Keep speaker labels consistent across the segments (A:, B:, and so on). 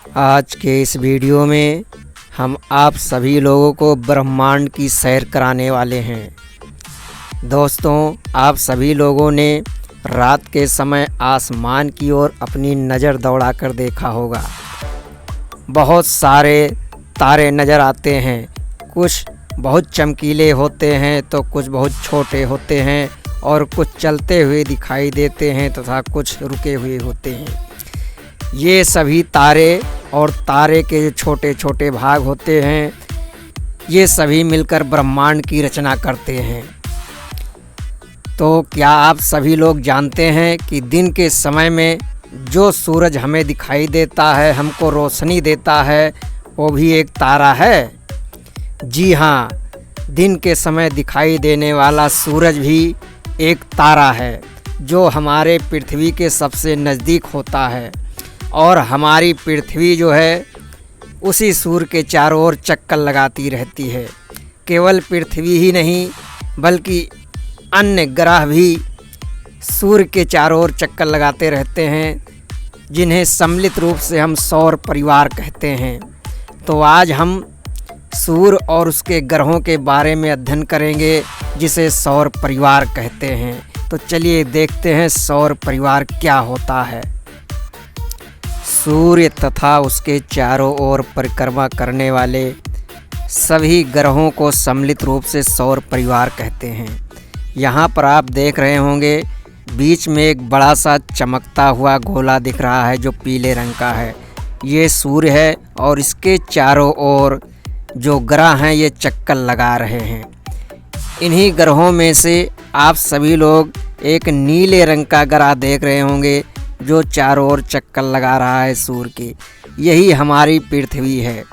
A: आज के इस वीडियो में हम आप सभी लोगों को ब्रह्मांड की सैर कराने वाले हैं। दोस्तों, आप सभी लोगों ने रात के समय आसमान की ओर अपनी नज़र दौड़ाकर देखा होगा। बहुत सारे तारे नज़र आते हैं। कुछ बहुत चमकीले होते हैं तो कुछ बहुत छोटे होते हैं और कुछ चलते हुए दिखाई देते हैं तथा कुछ रुके हुए होते हैं। ये सभी तारे और तारे के जो छोटे छोटे भाग होते हैं, ये सभी मिलकर ब्रह्मांड की रचना करते हैं। तो क्या आप सभी लोग जानते हैं कि दिन के समय में जो सूरज हमें दिखाई देता है, हमको रोशनी देता है, वो भी एक तारा है? जी हाँ, दिन के समय दिखाई देने वाला सूरज भी एक तारा है जो हमारे पृथ्वी के सबसे नज़दीक होता है। और हमारी पृथ्वी जो है उसी सूर्य के चारों ओर चक्कर लगाती रहती है। केवल पृथ्वी ही नहीं बल्कि अन्य ग्रह भी सूर्य के चारों ओर चक्कर लगाते रहते हैं, जिन्हें सम्मिलित रूप से हम सौर परिवार कहते हैं। तो आज हम सूर्य और उसके ग्रहों के बारे में अध्ययन करेंगे, जिसे सौर परिवार कहते हैं। तो चलिए देखते हैं सौर परिवार क्या होता है। सूर्य तथा उसके चारों ओर परिक्रमा करने वाले सभी ग्रहों को सम्मिलित रूप से सौर परिवार कहते हैं। यहाँ पर आप देख रहे होंगे बीच में एक बड़ा सा चमकता हुआ गोला दिख रहा है जो पीले रंग का है। ये सूर्य है और इसके चारों ओर जो ग्रह हैं ये चक्कर लगा रहे हैं। इन्हीं ग्रहों में से आप सभी लोग एक नीले रंग का ग्रह देख रहे होंगे जो चारों ओर चक्कर लगा रहा है सूर्य की। यही हमारी पृथ्वी है।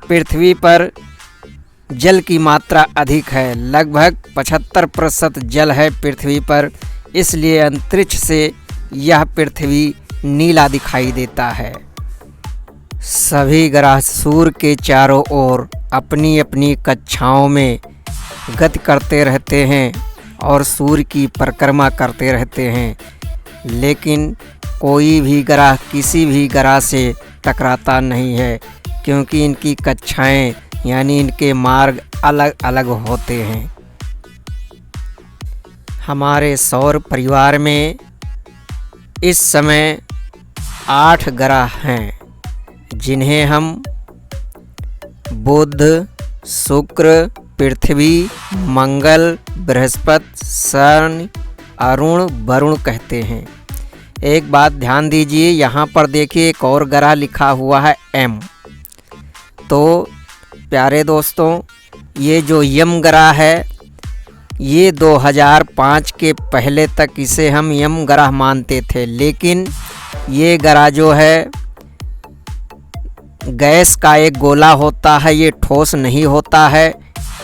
A: पृथ्वी पर जल की मात्रा अधिक है, लगभग 75% जल है पृथ्वी पर, इसलिए अंतरिक्ष से यह पृथ्वी नीला दिखाई देता है। सभी ग्रह सूर्य के चारों ओर अपनी अपनी कक्षाओं में गति करते रहते हैं और सूर्य की परिक्रमा करते रहते हैं, लेकिन कोई भी ग्रह किसी भी ग्रह से टकराता नहीं है, क्योंकि इनकी कक्षाएं यानी इनके मार्ग अलग अलग होते हैं। हमारे सौर परिवार में इस समय 8 ग्रह हैं, जिन्हें हम बुध, शुक्र, पृथ्वी, मंगल, बृहस्पति, शनि, अरुण, वरुण कहते हैं। एक बात ध्यान दीजिए, यहाँ पर देखिए एक और ग्रह लिखा हुआ है एम। तो प्यारे दोस्तों, ये जो यम ग्रह है ये 2005 के पहले तक इसे हम यम ग्रह मानते थे, लेकिन ये ग्रह जो है गैस का एक गोला होता है, ये ठोस नहीं होता है,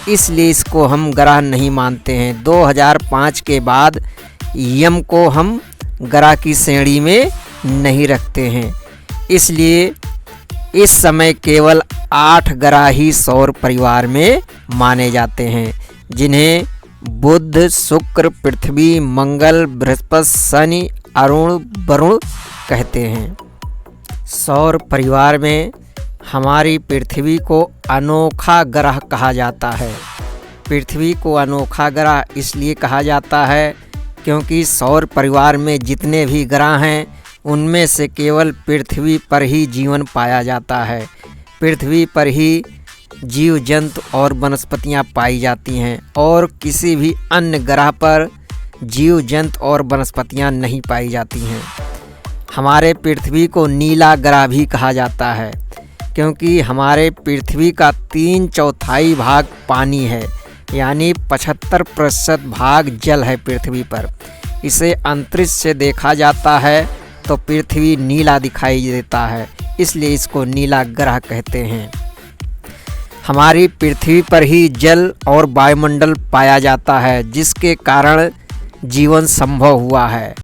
A: इसलिए इसको हम ग्रह नहीं मानते हैं। 2005 के बाद यम को हम ग्रह की श्रेणी में नहीं रखते हैं, इसलिए इस समय केवल 8 ग्रह ही सौर परिवार में माने जाते हैं, जिन्हें बुध, शुक्र, पृथ्वी, मंगल, बृहस्पति, शनि, अरुण, वरुण कहते हैं। सौर परिवार में हमारी पृथ्वी को अनोखा ग्रह कहा जाता है। पृथ्वी को अनोखा ग्रह इसलिए कहा जाता है क्योंकि सौर परिवार में जितने भी ग्रह हैं उनमें से केवल पृथ्वी पर ही जीवन पाया जाता है। पृथ्वी पर ही जीव जंतु और वनस्पतियां पाई जाती हैं और किसी भी अन्य ग्रह पर जीव जंतु और वनस्पतियां नहीं पाई जाती हैं। हमारे पृथ्वी को नीला ग्रह भी कहा जाता है क्योंकि हमारे पृथ्वी का 3/4 भाग पानी है, यानी 75% भाग जल है पृथ्वी पर। इसे अंतरिक्ष से देखा जाता है तो पृथ्वी नीला दिखाई देता है, इसलिए इसको नीला ग्रह कहते हैं। हमारी पृथ्वी पर ही जल और वायुमंडल पाया जाता है, जिसके कारण जीवन संभव हुआ है।